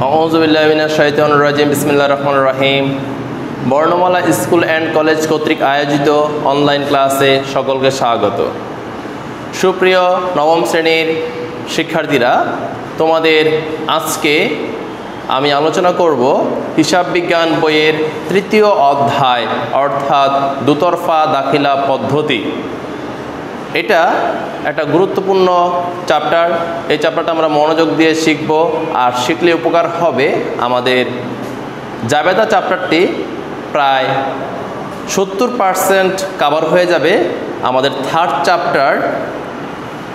আউযু বিল্লাহি মিনাশ শাইতানির রাজিম বিসমিল্লাহির রহমানির রহিম। বর্ণমালা স্কুল অ্যান্ড কলেজ কর্তৃক আয়োজিত অনলাইন ক্লাসে সকলকে স্বাগত। সুপ্রিয় নবম শ্রেণীর শিক্ষার্থীরা, তোমাদের আজকে আমি আলোচনা করব হিসাব বিজ্ঞান বইয়ের তৃতীয় অধ্যায় অর্থাৎ দুতরফা দাখিলা পদ্ধতি। এটা একটা গুরুত্বপূর্ণ চ্যাপ্টার। এই চ্যাপ্টারটা আমরা মনোযোগ দিয়ে শিখব, আর শিখলে উপকার হবে। আমাদের জাবেদা চ্যাপ্টারটি প্রায় 70% কভার হয়ে যাবে আমাদের থার্ড চ্যাপ্টার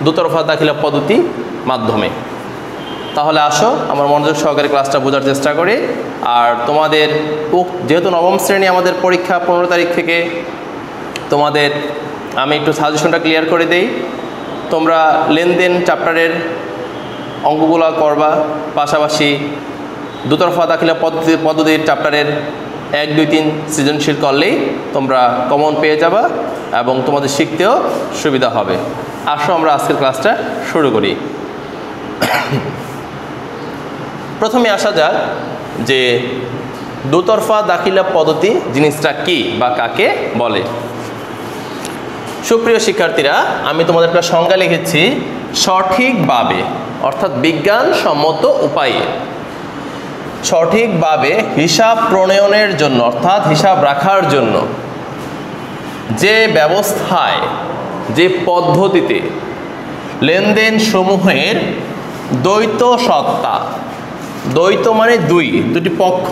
দুতরফা দাখিলা পদ্ধতি মাধ্যমে। তাহলে আসো আমার মনোযোগ সহকারে ক্লাসটা বোঝার চেষ্টা করি। আর তোমাদের যেহেতু নবম শ্রেণী আমাদের পরীক্ষা 15 তারিখ থেকে, তোমাদের আমি একটু সাজেশনটা ক্লিয়ার করে দেই। তোমরা লেনদেন চ্যাপ্টারের অঙ্কগুলো করবা, পাশাপাশি দুতরফা দাখিলা পদ্ধতির চ্যাপ্টারের 1, 2, 3 সৃজনশীল করলেই তোমরা কমন পেয়ে যাবা এবং তোমাদের শিখতেও সুবিধা হবে। আসো আমরা আজকের ক্লাসটা শুরু করি। প্রথমে আসা যাক যে দুতরফা দাখিলা পদ্ধতি জিনিসটা কি বা কাকে বলে। সুপ্রিয় শিক্ষার্থীরা, আমি তোমাদের একটা সংজ্ঞা লিখেছি, সঠিকভাবে অর্থাৎ বিজ্ঞানসম্মত উপায়ে সঠিকভাবে হিসাব প্রণয়নের জন্য অর্থাৎ হিসাব রাখার জন্য যে ব্যবস্থায়, যে পদ্ধতিতে লেনদেন সমূহের দ্বৈত সত্তা, দ্বৈত মানে দুটি পক্ষ,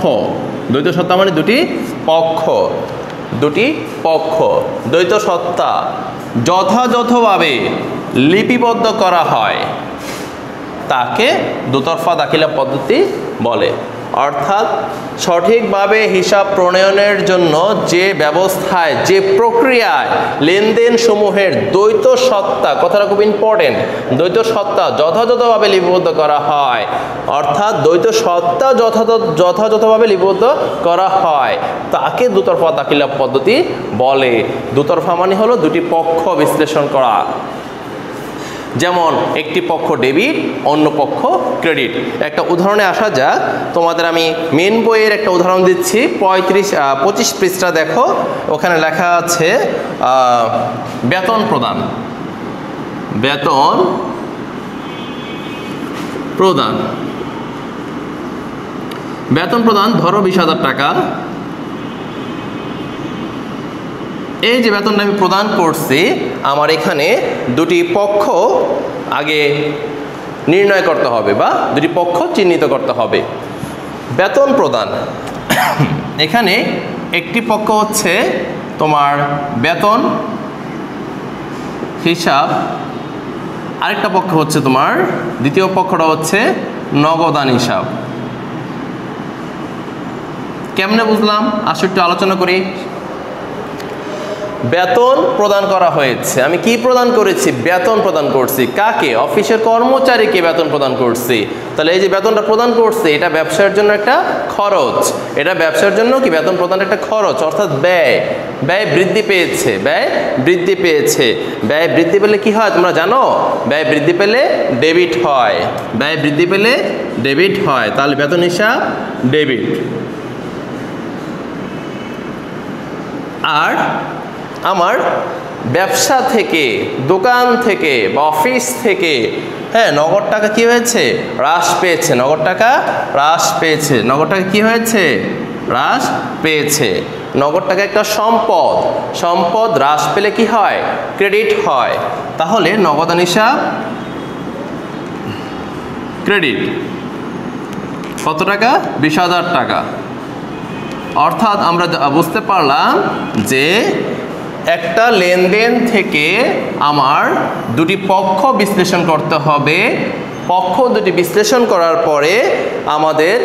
দ্বৈত সত্তা মানে দুটি পক্ষ, দ্বৈত সত্তা যথাযথভাবে লিপিবদ্ধ করা হয় তাকে দুতরফা দাখিলা পদ্ধতি বলে। অর্থাৎ সঠিকভাবে হিসাব প্রণয়নের জন্য যে ব্যবস্থায়, যে প্রক্রিয়ায় লেনদেন সমূহের দ্বৈত সত্তা, কথাটা খুব ইম্পর্টেন্ট, দ্বৈত সত্তা যথাযথভাবে লিপিবদ্ধ করা হয়, অর্থাৎ দ্বৈত সত্তা যথাযথভাবে লিপিবদ্ধ করা হয় তাকে দুতরফা দাখিলা পদ্ধতি বলে। দুতরফা মানে হলো দুটি পক্ষ বিশ্লেষণ করা। যেমন একটি পক্ষ ডেবিট, অন্য পক্ষ ক্রেডিট। একটা উদাহরণে আসা যাক, তোমাদের আমি মেন বইয়ের একটা উদাহরণ দিচ্ছি। 25 পৃষ্ঠা দেখো, ওখানে লেখা আছে বেতন প্রদান। ধরো 20,000 টাকা। এই যে বেতনটা আমি প্রদান করছি, আমার এখানে দুটি পক্ষ আগে নির্ণয় করতে হবে বা দুটি পক্ষ চিহ্নিত করতে হবে। বেতন প্রদান, এখানে একটি পক্ষ হচ্ছে তোমার বেতন হিসাব, আরেকটা পক্ষ হচ্ছে তোমার, দ্বিতীয় পক্ষটা হচ্ছে নগদান হিসাব। কেমনে বুঝলাম আসলে একটু আলোচনা করি। বেতন প্রদান করা হয়েছে, আমি কি প্রদান করেছি? বেতন প্রদান করছি। কাকে? অফিসের কর্মচারীকে বেতন প্রদান করছি। তাহলে এই যে বেতনটা প্রদান করছি, এটা ব্যবসার জন্য একটা খরচ। এটা ব্যবসার জন্য কি বেতন প্রদান একটা খরচ, অর্থাৎ ব্যয় বৃদ্ধি পেয়েছে। ব্যয় বৃদ্ধি পেলে কি হয় তোমরা জানো? ব্যয় বৃদ্ধি পেলে ডেবিট হয়। তাহলে বেতন হিসাব ডেবিট। আর আমার ব্যবসা থেকে, দোকান থেকে বা অফিস থেকে নগদ টাকা কি হয়েছে? হ্রাস পেয়েছে। নগদ টাকা কি হয়েছে? হ্রাস পেয়েছে। নগদ টাকা একটা সম্পদ হ্রাস পেলে কি হয়? ক্রেডিট হয়। তাহলে নগদান হিসাব ক্রেডিট। কত টাকা? 20,000 টাকা। অর্থাৎ আমরা বুঝতে পারলাম যে একটা লেনদেন থেকে আমার দুটি পক্ষ বিশ্লেষণ করতে হবে। পক্ষ দুটি বিশ্লেষণ করার পরে আমাদের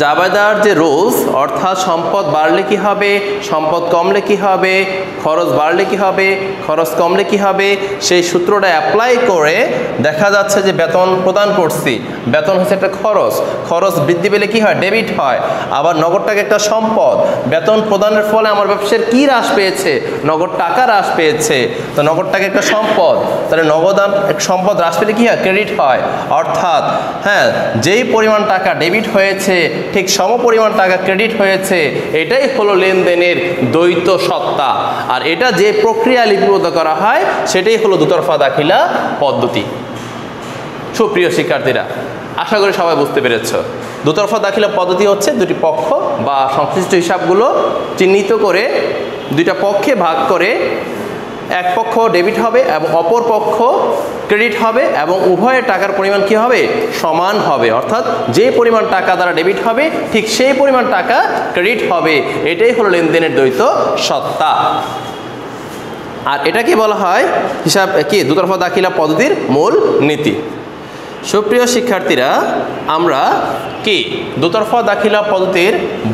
জাবেদার যে রুলস, অর্থাৎ সম্পদ বাড়লে কি হবে, সম্পদ কমলে কি হবে, খরচ বাড়লে কি হবে, খরচ কমলে কি হবে, সেই সূত্রটা অ্যাপ্লাই করে দেখা যাচ্ছে যে বেতন প্রদান করছি, বেতন হচ্ছে একটা খরচ, খরচ বৃদ্ধি পেলে কি হয়, ডেবিট হয়। আবার নগদ টাকা একটা সম্পদ, বেতন প্রদানের ফলে আমার ব্যবসার কি হ্রাস পেয়েছে, নগদ টাকা হ্রাস পেয়েছে, তো নগদ টাকা একটা সম্পদ, তাহলে নগদান সম্পদ হ্রাস পেলে কি হয়, ক্রেডিট হয়। অর্থাৎ হ্যাঁ, যেই পরিমাণ টাকা ডেবিট হয়েছে ঠিক সম পরিমাণ টাকা ক্রেডিট হয়েছে, এটাই হলো লেনদেনের দ্বৈত সত্তা। আর এটা যে প্রক্রিয়া লিপিবদ্ধ করা হয় সেটাই হলো দুতরফা দাখিলা পদ্ধতি। সুপ্রিয় শিক্ষার্থীরা, আশা করি সবাই বুঝতে পেরেছ। দুতরফা দাখিলা পদ্ধতি হচ্ছে দুটি পক্ষ বা সংশ্লিষ্ট হিসাবগুলো চিহ্নিত করে দুইটা পক্ষে ভাগ করে এক পক্ষ ডেবিট হবে এবং অপর পক্ষ ক্রেডিট হবে এবং উভয়ের টাকার পরিমাণ কি হবে, সমান হবে। অর্থাৎ যে পরিমাণ টাকা দ্বারা ডেবিট হবে ঠিক সেই পরিমাণ টাকা ক্রেডিট হবে। এটাই হলো লেনদেনের দ্বৈত সত্তা। আর এটাকে বলা হয় হিসাব কি, দুতরফা দাখিলা পদ্ধতির মূল নীতি। সুপ্রিয় শিক্ষার্থীরা, আমরা কি দুতরফা দাখিলা পদ্ধতির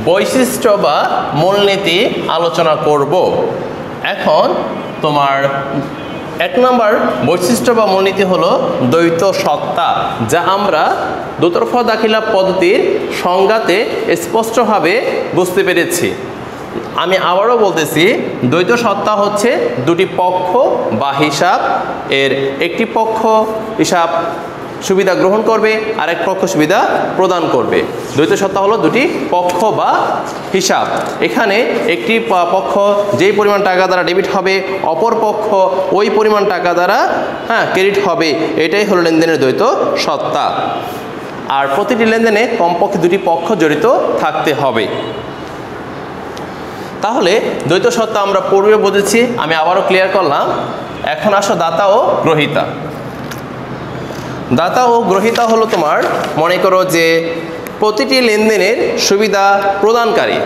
বৈশিষ্ট্য বা মূলনীতি আলোচনা করব। এখন তোমার 1 নম্বর বৈশিষ্ট্য বা মূলনীতি হলো দ্বৈত সত্তা, যা আমরা দুতরফা দাখিলা পদ্ধতির সংজ্ঞাতে স্পষ্টভাবে বুঝতে পেরেছি। আমি আবারও বলতেছি, দ্বৈত সত্তা হচ্ছে দুটি পক্ষ বা হিসাব, এর একটি পক্ষ হিসাব সুবিধা গ্রহণ করবে, আরেক পক্ষ সুবিধা প্রদান করবে। দ্বৈত সত্তা হলো দুটি পক্ষ বা হিসাব। এখানে একটি পক্ষ যেই পরিমাণ টাকা দ্বারা ডেবিট হবে, অপর পক্ষ ওই পরিমাণ টাকা দ্বারা ক্রেডিট হবে। এটাই হলো লেনদেনের দ্বৈত সত্তা। আর প্রতিটি লেনদেনে কমপক্ষে দুটি পক্ষ জড়িত থাকতে হবে। তাহলে দ্বৈত সত্তা আমরা পূর্বে বুঝেছি, আমি আবারও ক্লিয়ার করলাম। এখন আসো দাতা ও গ্রহীতা। দাতা ও গ্রহীতা হলো তোমার, মনে করো যে প্রতিটি লেনদেনের সুবিধা প্রদানকারী,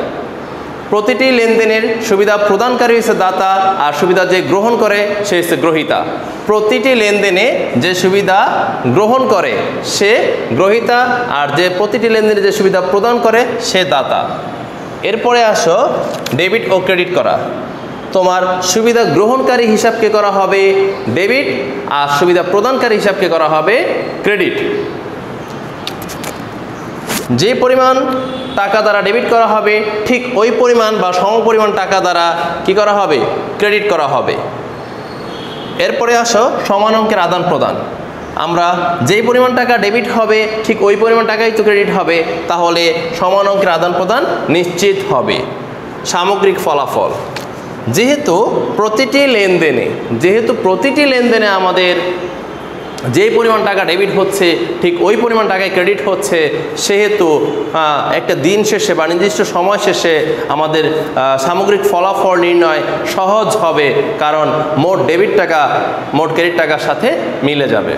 প্রতিটি লেনদেনের সুবিধা প্রদানকারী হচ্ছে দাতা, আর সুবিধা যে গ্রহণ করে সে হচ্ছে গ্রহীতা। প্রতিটি লেনদেনে যে সুবিধা গ্রহণ করে সে গ্রহীতা, আর যে প্রতিটি লেনদেনে যে সুবিধা প্রদান করে সে দাতা। এরপরে আসো ডেবিট ও ক্রেডিট করা। তোমার সুবিধা গ্রহণকারী হিসাবকে করা হবে ডেবিট, আর সুবিধা প্রদানকারী হিসাবকে করা হবে ক্রেডিট। যে পরিমাণ টাকা দ্বারা ডেবিট করা হবে ঠিক ওই পরিমাণ বা সমপরিমাণ টাকা দ্বারা কি করা হবে, ক্রেডিট করা হবে। এরপরে আসো সমান অঙ্কের আদান প্রদান। আমরা যেই পরিমাণ টাকা ডেবিট হবে ঠিক ওই পরিমাণ টাকাই তো ক্রেডিট হবে, তাহলে সমান অঙ্কের আদান প্রদান নিশ্চিত হবে। সামগ্রিক ফলাফল, যেহেতু প্রতিটি লেনদেনে আমাদের যেই পরিমাণ টাকা ডেবিট হচ্ছে ঠিক ওই পরিমাণ টাকায় ক্রেডিট হচ্ছে, সেহেতু একটা দিন শেষে বা নির্দিষ্ট সময় শেষে আমাদের সামগ্রিক ফলাফল নির্ণয় সহজ হবে, কারণ মোট ডেবিট টাকা মোট ক্রেডিট টাকার সাথে মিলে যাবে।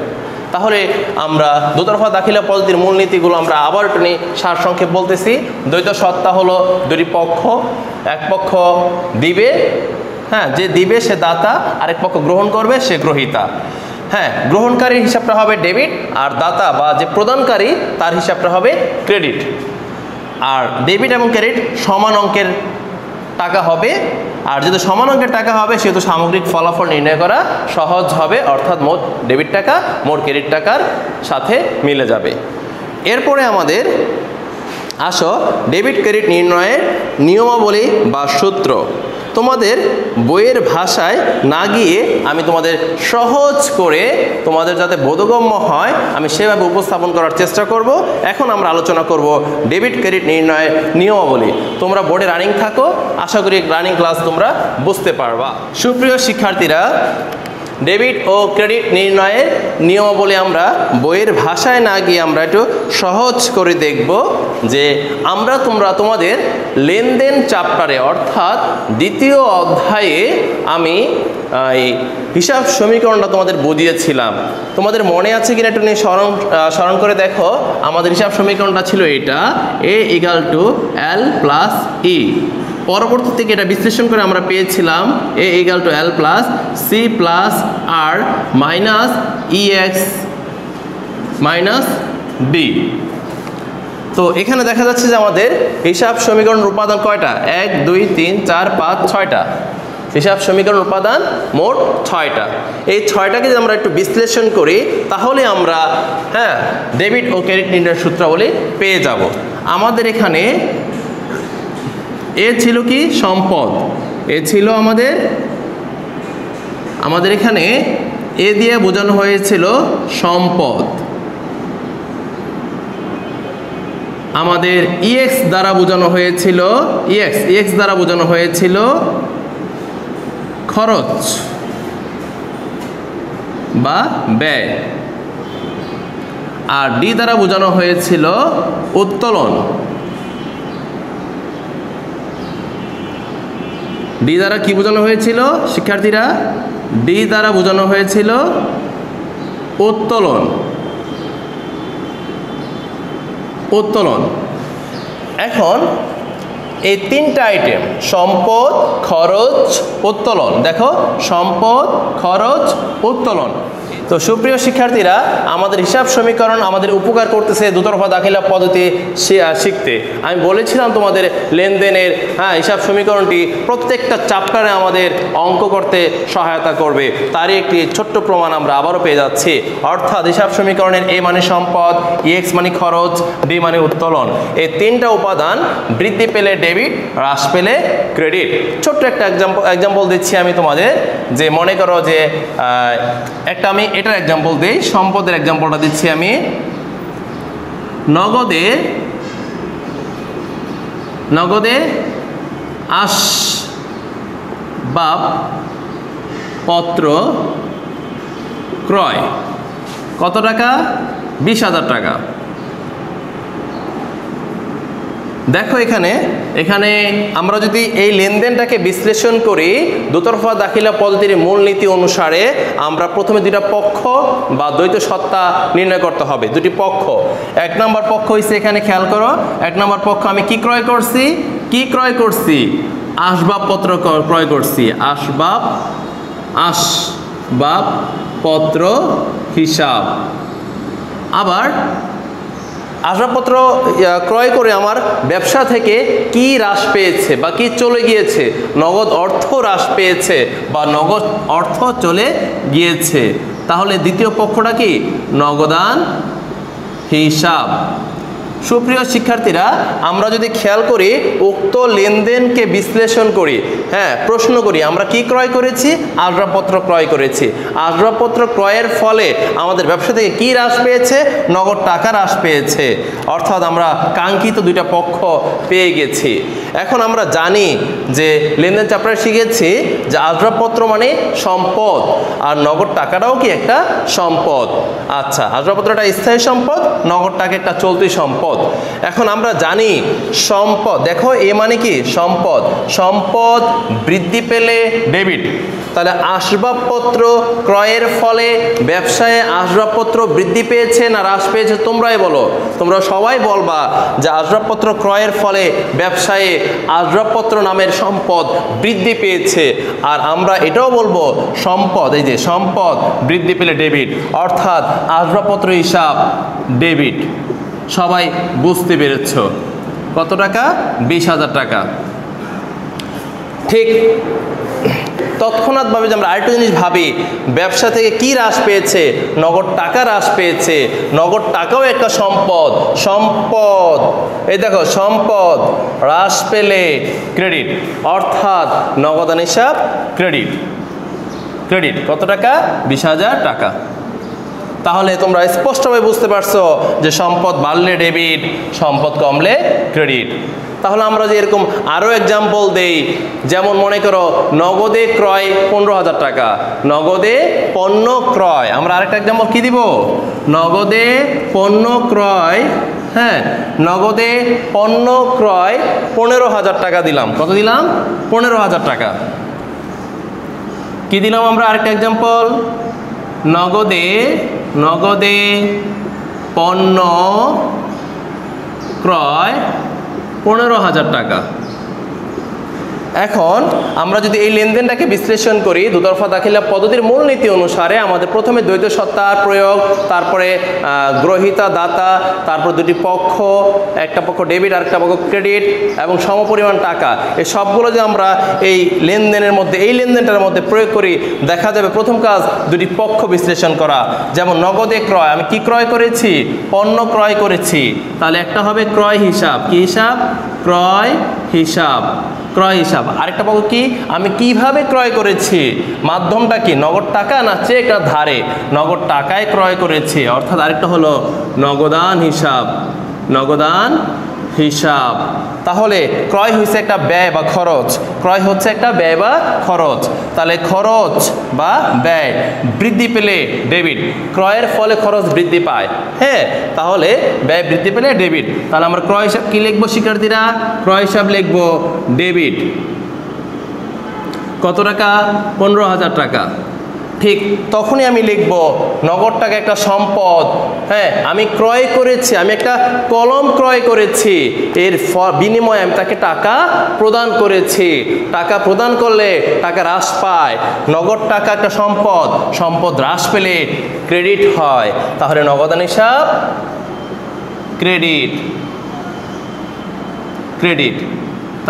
তাহলে আমরা দুতরফা দাখিলা পদ্ধতির মূলনীতিগুলো আমরা আবার একটু সারসংক্ষেপ বলতেছি। দ্বৈত সত্তা হলো দুটি পক্ষ, এক পক্ষ দিবে, যে দিবে সে দাতা, আরেক পক্ষ গ্রহণ করবে সে গ্রহীতা। গ্রহণকারীর হিসাবটা হবে ডেবিট, আর দাতা বা যে প্রদানকারী তার হিসাবটা হবে ক্রেডিট। আর ডেবিট এবং ক্রেডিট সমান অঙ্কের টাকা হবে, আর যেহেতু সমান অঙ্কের টাকা হবে সেহেতু সামগ্রিক ফলাফল নির্ণয় করা সহজ হবে, অর্থাৎ মোট ডেবিট টাকা মোট ক্রেডিট টাকার সাথে মিলে যাবে। এরপরে আমাদের আসো ডেবিট ক্রেডিট নির্ণয়ের নিয়মাবলী বা সূত্র। তোমাদের বইয়ের ভাষায় না গিয়ে আমি তোমাদের সহজ করে তোমাদের যাতে বোধগম্য হয় আমি সেভাবে উপস্থাপন করার চেষ্টা করব। এখন আমরা আলোচনা করব ডেবিট ক্রেডিট নির্ণয়ের নিয়মাবলী। তোমরা বোর্ডে রানিং থাকো, আশা করি রানিং ক্লাস তোমরা বুঝতে পারবা। সুপ্রিয় শিক্ষার্থীরা, ডেবিট ও ক্রেডিট নির্ণয়ের নিয়মাবলী আমরা বইয়ের ভাষায় না গিয়ে আমরা একটু সহজ করে দেখব, যে তোমরা তোমাদের লেনদেন চ্যাপ্টারে অর্থাৎ দ্বিতীয় অধ্যায়ে আমি এই হিসাব সমীকরণটা তোমাদের বুঝিয়েছিলাম। তোমাদের মনে আছে কিনা একটু নিয়ে স্মরণ করে দেখো। আমাদের হিসাব সমীকরণটা ছিল এটা, A=L+E। পরবর্তী থেকে এটা বিশ্লেষণ করে আমরা পেয়েছিলাম A=L+C+R-EX-D। তো এখানে দেখা যাচ্ছে যে আমাদের হিসাব সমীকরণের উপাদান কয়টা? 1 2 3 4 5 6টা হিসাব সমীকরণ উপাদান মোট 6টা। এই 6টাকে যদি আমরা একটু বিশ্লেষণ করি তাহলে আমরা ডেবিট ও ক্রেডিট নির্ণয়ের সূত্রাবলী পেয়ে যাব। আমাদের এখানে এ ছিল কি? সম্পদ। এ ছিল আমাদের এখানে এ দিয়ে বোঝানো হয়েছিল সম্পদ। আমাদের ইএক্স দ্বারা বোঝানো হয়েছিল ইএক্স দ্বারা বোঝানো হয়েছিল খরচ বা ব্যয়, আর ডি দ্বারা বোঝানো হয়েছিল উত্তোলন। ডি দ্বারা কি বোঝানো হয়েছিল শিক্ষার্থীরা? ডি দ্বারা বোঝানো হয়েছিল উত্তোলন। এখন এই তিনটা আইটেম সম্পদ, খরচ, উত্তোলন, দেখো সম্পদ, খরচ, উত্তোলন। তো সুপ্রিয় শিক্ষার্থীরা, আমাদের হিসাব সমীকরণ আমাদের উপকার করতেছে দুতরফা দাখিলা পদ্ধতি শিখতে। আমি বলেছিলাম তোমাদের লেনদেনের হিসাব সমীকরণটি প্রত্যেকটা চ্যাপ্টারে আমাদের অঙ্ক করতে সহায়তা করবে। তারই একটি ছোট্ট প্রমাণ আমরা আবারও পেয়ে যাচ্ছি। অর্থাৎ হিসাব সমীকরণের এ মানে সম্পদ, ইএক্স মানে খরচ, ডি মানে উত্তোলন, এই তিনটা উপাদান বৃদ্ধি পেলে ডেবিট, হ্রাস পেলে ক্রেডিট। ছোট্ট একটা এক্সাম্পল দিচ্ছি আমি তোমাদের, যে মনে করো যে আমি এটার এক্সাম্পল দিই, সম্পদের এক্সাম্পলটা দিচ্ছি আমি। নগদে আসবাবপত্র ক্রয় কত টাকা? 20,000 টাকা। দেখো এখানে আমরা যদি এই লেনদেনটাকে বিশ্লেষণ করি দুতরফা দাখিলা পদ্ধতির মূলনীতি অনুসারে, আমরা প্রথমে দুইটা পক্ষ বা দ্বৈত সত্তা নির্ণয় করতে হবে। দুটি পক্ষ, এক নম্বর পক্ষ হচ্ছে এখানে খেয়াল করো, এক নম্বর পক্ষ আমি কি ক্রয় করছি? আসবাবপত্র ক্রয় করছি। আসবাবপত্র হিসাব। আবার আসবাবপত্র ক্রয় করে আমার ব্যবসা থেকে কি হ্রাস পেয়েছে বা কি চলে গিয়েছে? নগদ অর্থ হ্রাস পেয়েছে বা নগদ অর্থ চলে গিয়েছে। তাহলে দ্বিতীয় পক্ষটা কি? নগদান হিসাব। সুপ্রিয় শিক্ষার্থীরা, আমরা যদি খেয়াল করি উক্ত লেনদেনকে বিশ্লেষণ করি, প্রশ্ন করি আমরা কি ক্রয় করেছি? আসবাবপত্র ক্রয় করেছি। আসবাবপত্র ক্রয়ের ফলে আমাদের ব্যবসা থেকে কি হ্রাস পেয়েছে? নগদ টাকা হ্রাস পেয়েছে। অর্থাৎ আমরা কাঙ্ক্ষিত দুইটা পক্ষ পেয়ে গেছি। এখন আমরা জানি যে লেনদেন চ্যাপ্টারে শিখেছি যে আসবাবপত্র মানে সম্পদ, আর নগদ টাকাটাও কি একটা সম্পদ। আচ্ছা, আসবাবপত্রটা স্থায়ী সম্পদ, নগদ টাকা একটা চলতি সম্পদ। এখন আমরা জানি সম্পদ, দেখো এ মানে কি? সম্পদ। সম্পদ বৃদ্ধি পেলে ডেবিট। তাহলে আসবাবপত্র ক্রয়ের ফলে ব্যবসায় আসবাবপত্র বৃদ্ধি পেয়েছে না হ্রাস পেয়েছে? তোমরাই বলো, তোমরা সবাই বলবা যে আসবাবপত্র ক্রয়ের ফলে ব্যবসায়ে আসবাবপত্র নামের সম্পদ বৃদ্ধি পেয়েছে। আর আমরা এটাও বলবো সম্পদ, এই যে সম্পদ বৃদ্ধি পেলে ডেবিট, অর্থাৎ আসবাবপত্র হিসাব ডেবিট। সবাই বুঝতে পেরেছ? কত টাকা? 20,000 টাকা। ঠিক তৎক্ষণাৎভাবে যে আমরা আরেকটা জিনিস ভাবি, ব্যবসা থেকে কি হ্রাস পেয়েছে? নগদ টাকা হ্রাস পেয়েছে। নগদ টাকাও একটা সম্পদ। এই দেখো সম্পদ হ্রাস পেলে ক্রেডিট, অর্থাৎ নগদান হিসাব ক্রেডিট। কত টাকা? 20,000 টাকা। তাহলে তোমরা স্পষ্টভাবে বুঝতে পারছো যে সম্পদ বাড়লে ডেবিট, সম্পদ কমলে ক্রেডিট। তাহলে আমরা যে এরকম আরও এক্সাম্পল দেই, যেমন মনে করো নগদে ক্রয় 15,000 টাকা, নগদে পণ্য ক্রয়। আমরা আরেকটা এক্সাম্পল কি দিব? নগদে পণ্য ক্রয়, নগদে পণ্য ক্রয় 15,000 টাকা দিলাম। কত দিলাম? 15,000 টাকা। কি দিলাম আমরা? আরেকটা এক্সাম্পল, নগদে পণ্য ক্রয় 15,000 টাকা। এখন আমরা যদি এই লেনদেনটাকে বিশ্লেষণ করি দুতরফা দাখিলা পদ্ধতির মূলনীতি অনুসারে আমাদের প্রথমে দ্বৈত সত্তার প্রয়োগ, তারপরে গ্রহীতা দাতা, তারপর দুটি পক্ষ, একটা পক্ষ ডেবিট আর একটা পক্ষ ক্রেডিট এবং সমপরিমাণ টাকা, এই সবগুলো যে আমরা এই লেনদেনের মধ্যে এই লেনদেনটার মধ্যে প্রয়োগ করি, দেখা যাবে প্রথম কাজ দুটি পক্ষ বিশ্লেষণ করা। যেমন নগদে ক্রয়, আমি কি ক্রয় করেছি? পণ্য ক্রয় করেছি, তাহলে একটা হবে ক্রয় হিসাব। কি হিসাব? ক্রয় হিসাব। ক্রয় হিসাব। আরেকটা পক্ষ কি? আমি কিভাবে ক্রয় করেছি, মাধ্যমটা কি, নগদ টাকা না চেক না ধারে? নগদ টাকায় ক্রয় করেছি, অর্থাৎ আরেকটা হলো নগদান হিসাব। নগদান হিসাব। তাহলে ক্রয় হচ্ছে একটা ব্যয় বা খরচ, ক্রয় হচ্ছে একটা ব্যয় বা খরচ। তাহলে খরচ বা ব্যয় বৃদ্ধি পেলে ডেবিট, ক্রয়ের ফলে খরচ বৃদ্ধি পায়। হ্যাঁ, তাহলে ব্যয় বৃদ্ধি পেলে ডেবিট। তাহলে আমরা ক্রয় হিসাব কি লিখবো শিক্ষার্থীরা? ক্রয় হিসাব লিখবো ডেবিট। কত টাকা? 15,000 টাকা। ঠিক তখনই আমি লিখব নগদ টাকা একটা সম্পদ। হ্যাঁ, আমি ক্রয় করেছি, আমি একটা কলম ক্রয় করেছি, এর বিনিময়ে আমি তাকে টাকা প্রদান করেছি। টাকা প্রদান করলে টাকা হ্রাস পায়। নগদ টাকা একটা সম্পদ, সম্পদ হ্রাস পেলে ক্রেডিট হয়। তাহলে নগদান হিসাব ক্রেডিট। ক্রেডিট।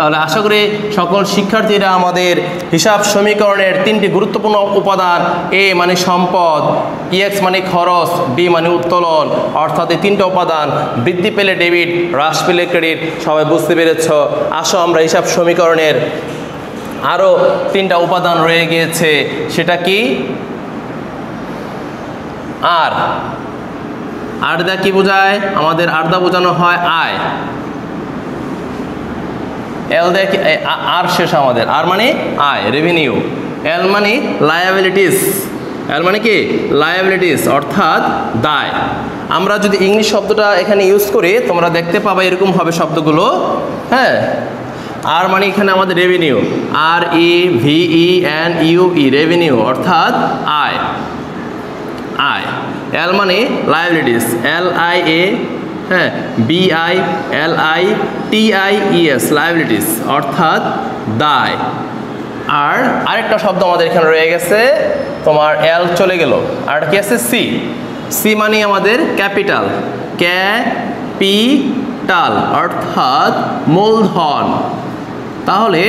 তাহলে আশা করি সকল শিক্ষার্থীরা আমাদের হিসাব সমীকরণের তিনটি গুরুত্বপূর্ণ উপাদান, এ মানে সম্পদ, ইএক্স মানে খরচ, বি মানে উত্তোলন, অর্থাৎ এই তিনটা উপাদান বৃদ্ধি পেলে ডেবিট, হ্রাস পেলে ক্রেডিট, সবাই বুঝতে পেরেছ। আসো আমরা হিসাব সমীকরণের আরও তিনটা উপাদান রয়ে গিয়েছে, সেটা কি? আর দা কি বোঝায়? আমাদের আর দা বোঝানো হয় আয়। এল দেখে আর শেষ, আমাদের আর মানে আয়, রেভিনিউ। এল মানে লায়াবিলিটিস। এল মানে কি? লায়াবিলিটিস, অর্থাৎ দায়। আমরা যদি ইংলিশ শব্দটা এখানে ইউজ করি তোমরা দেখতে পাবে এরকম হবে শব্দগুলো। হ্যাঁ, আর মানে এখানে আমাদের রেভিনিউ, REVENUE, রেভিনিউ অর্থাৎ আয়। আয়। এল মানে লায়াবিলিটিস, LIA, হ্যাঁ, BILITIES, লায়াবিলিটিস অর্থাৎ দায়। আর আরেকটা শব্দ আমাদের এখানে রয়ে গেছে, তোমার এল চলে গেল, আর কি আছে? সি। সি মানে আমাদের ক্যাপিটাল, ক্যাপিটাল অর্থাৎ মূলধন। তাহলে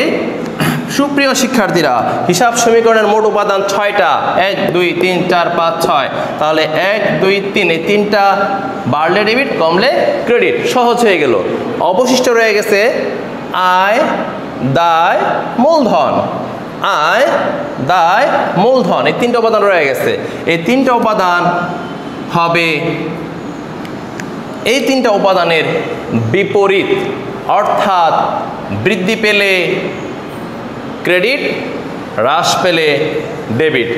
সুপ্রিয় শিক্ষার্থীরা, হিসাব সমীকরণের মোট উপাদান 6টা, 1 2 3 4 5 6। তাহলে 1 2 3 এই তিনটা বাড়লে ডেবিট, কমলে ক্রেডিট, সহজ হয়ে গেল। অবশিষ্ট রয়ে গেছে আয়, দায়, মূলধন। আয়, দায়, মূলধন, এই তিনটা উপাদান রয়ে গেছে। এই তিনটা উপাদান হবে এই তিনটা উপাদানের বিপরীত, অর্থাৎ বৃদ্ধি পেলে ক্রেডিট, হ্রাস পেলে ডেবিট।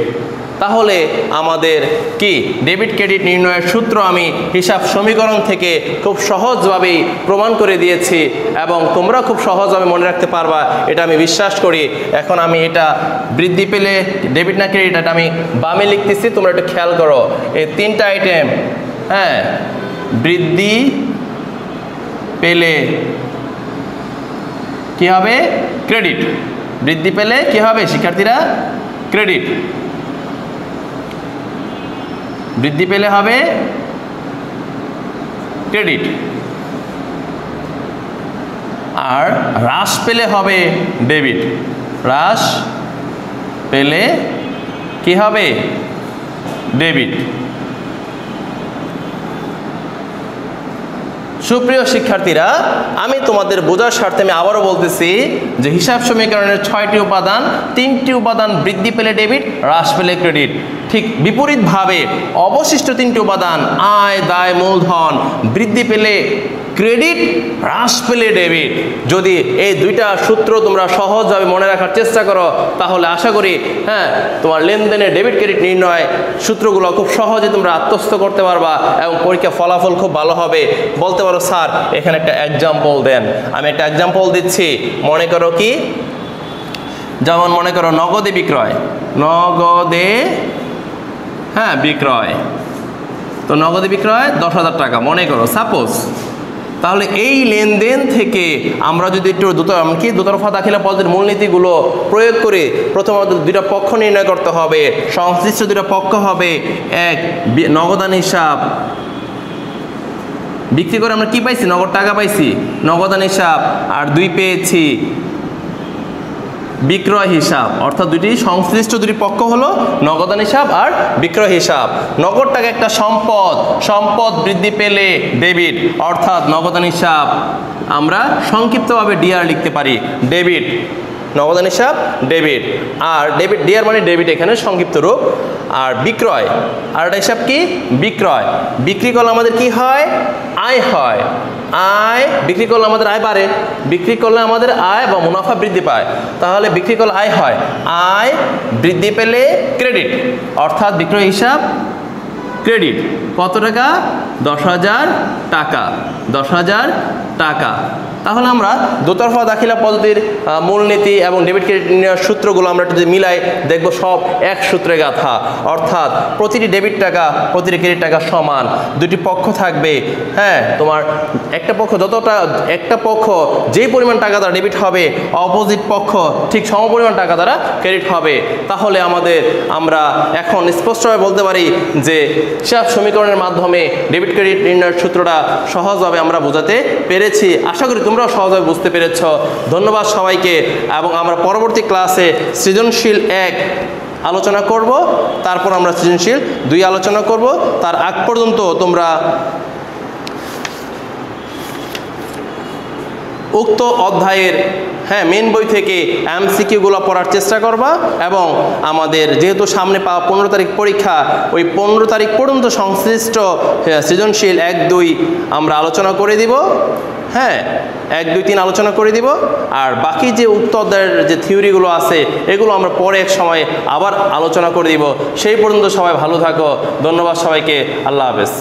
তাহলে আমাদের কি ডেবিট ক্রেডিট নির্ণয়ের সূত্র আমি হিসাব সমীকরণ থেকে খুব সহজভাবেই প্রমাণ করে দিয়েছি এবং তোমরা খুব সহজভাবে মনে রাখতে পারবা, এটা আমি বিশ্বাস করি। এখন আমি এটা বৃদ্ধি পেলে ডেবিট না ক্রেডিট, এটা আমি বামে লিখতেছি, তোমরা একটু খেয়াল করো। এই তিনটা আইটেম, হ্যাঁ, বৃদ্ধি পেলে কি হবে? ক্রেডিট। বৃদ্ধি পেলে কি হবে শিক্ষার্থীরা? ক্রেডিট। বৃদ্ধি পেলে হবে ক্রেডিট, আর হ্রাস পেলে হবে ডেবিট। হ্রাস পেলে কি হবে? ডেবিট। সুপ্রিয় শিক্ষার্থীরা, আমি তোমাদের বোঝার স্বার্থে আমি আবারও বলতেছি যে হিসাব সমীকরণের 6টি উপাদান, 3টি উপাদান বৃদ্ধি পেলে ডেবিট, হ্রাস পেলে ক্রেডিট। ঠিক বিপরীতভাবে অবশিষ্ট 3টি উপাদান আয়, দায়, মূলধন বৃদ্ধি পেলে ক্রেডিট, হ্রাস পেলে ডেবিট। যদি এই দুইটা সূত্র তোমরা সহজভাবে মনে রাখার চেষ্টা করো তাহলে আশা করি, হ্যাঁ, তোমার লেনদেনের ডেবিট ক্রেডিট নির্ণয় সূত্রগুলো খুব সহজে তোমরা আত্মস্থ করতে পারবা এবং পরীক্ষা ফলাফল খুব ভালো হবে। বলতে পারো স্যার এখানে একটা এক্সাম্পল দেন। আমি একটা এক্সাম্পল দিচ্ছি। মনে করো কি, যেমন মনে করো নগদে বিক্রয়, নগদে, হ্যাঁ, বিক্রয়। তো নগদে বিক্রয় 10,000 টাকা মনে করো, সাপোজ। তাহলে এই লেনদেন থেকে আমরা যদি একটু দুতরফা দাখিলা পদ্ধতির মূলনীতিগুলো প্রয়োগ করে প্রথমত দুইটা পক্ষ নির্ণয় করতে হবে। সংশ্লিষ্ট দুইটা পক্ষ হবে, এক নগদান হিসাব, বিক্রি করে আমরা কি পাইছি? নগদ টাকা পাইছি, নগদান হিসাব। আর দুই পেয়েছি বিক্রয় হিসাব, অর্থাৎ দুটি সংশ্লিষ্ট দুটি পক্ষ হলো নগদান হিসাব আর বিক্রয় হিসাব। নগদ টাকা একটা সম্পদ, সম্পদ বৃদ্ধি পেলে ডেবিট, অর্থাৎ নগদান হিসাব আমরা সংক্ষিপ্তভাবে ডিআর লিখতে পারি, ডেবিট। নগদান হিসাব ডেবিট, আর ডেবিট ডিআর মানে ডেবিট এখানে সংক্ষিপ্ত রূপ। আর বিক্রয়, আর একটা হিসাব কি? বিক্রয়। বিক্রি করলে আমাদের কি হয়? আয় হয়। আয় বিক্রি করলে আমাদের আয় বাড়ে, বিক্রি করলে আমাদের আয় বা মুনাফা বৃদ্ধি পায়। তাহলে বিক্রি করলে আয় হয়, আয় বৃদ্ধি পেলে ক্রেডিট, অর্থাৎ বিক্রয় হিসাব ক্রেডিট। কত টাকা? 10,000 টাকা, 10,000 টাকা। তাহলে আমরা দুতরফা দাখিলা পদ্ধতির মূলনীতি এবং ডেবিট ক্রেডিট নির্ণয়ের সূত্রগুলো আমরা যদি মিলাই দেখব সব এক সূত্রে গাঁথা, অর্থাৎ প্রতিটি ডেবিট টাকা প্রতিটি ক্রেডিট টাকা সমান। দুটি পক্ষ থাকবে, হ্যাঁ, তোমার একটা পক্ষ একটা পক্ষ যেই পরিমাণ টাকা দ্বারা ডেবিট হবে, অপোজিট পক্ষ ঠিক সমপরিমাণ টাকা দ্বারা ক্রেডিট হবে। তাহলে আমরা এখন স্পষ্টভাবে বলতে পারি যে হিসাব সমীকরণের মাধ্যমে ডেবিট ক্রেডিট নির্ণয়ের সূত্রটা সহজভাবে আমরা বোঝাতে পেরেছি। আশা করি তোমরাও সহজভাবে বুঝতে পেরেছ। ধন্যবাদ সবাইকে, এবং আমরা পরবর্তী ক্লাসে সৃজনশীল 1 আলোচনা করব, তারপর আমরা সৃজনশীল 2 আলোচনা করব। তার আগ পর্যন্ত তোমরা উক্ত অধ্যায়ের মেন বই থেকে এমসিকিউগুলো পড়ার চেষ্টা করবা, এবং আমাদের যেহেতু সামনে পাওয়া 15 তারিখ পরীক্ষা, ওই 15 তারিখ পর্যন্ত সংশ্লিষ্ট সৃজনশীল 1, 2 আমরা আলোচনা করে দিব। 1, 2, 3 আলোচনা করে দিব, আর বাকি যে উক্ত অধ্যায়ের যে থিওরিগুলো আছে এগুলো আমরা পরে এক সময় আবার আলোচনা করে দিব। সেই পর্যন্ত সবাই ভালো থাকো। ধন্যবাদ সবাইকে। আল্লাহ হাফেজ।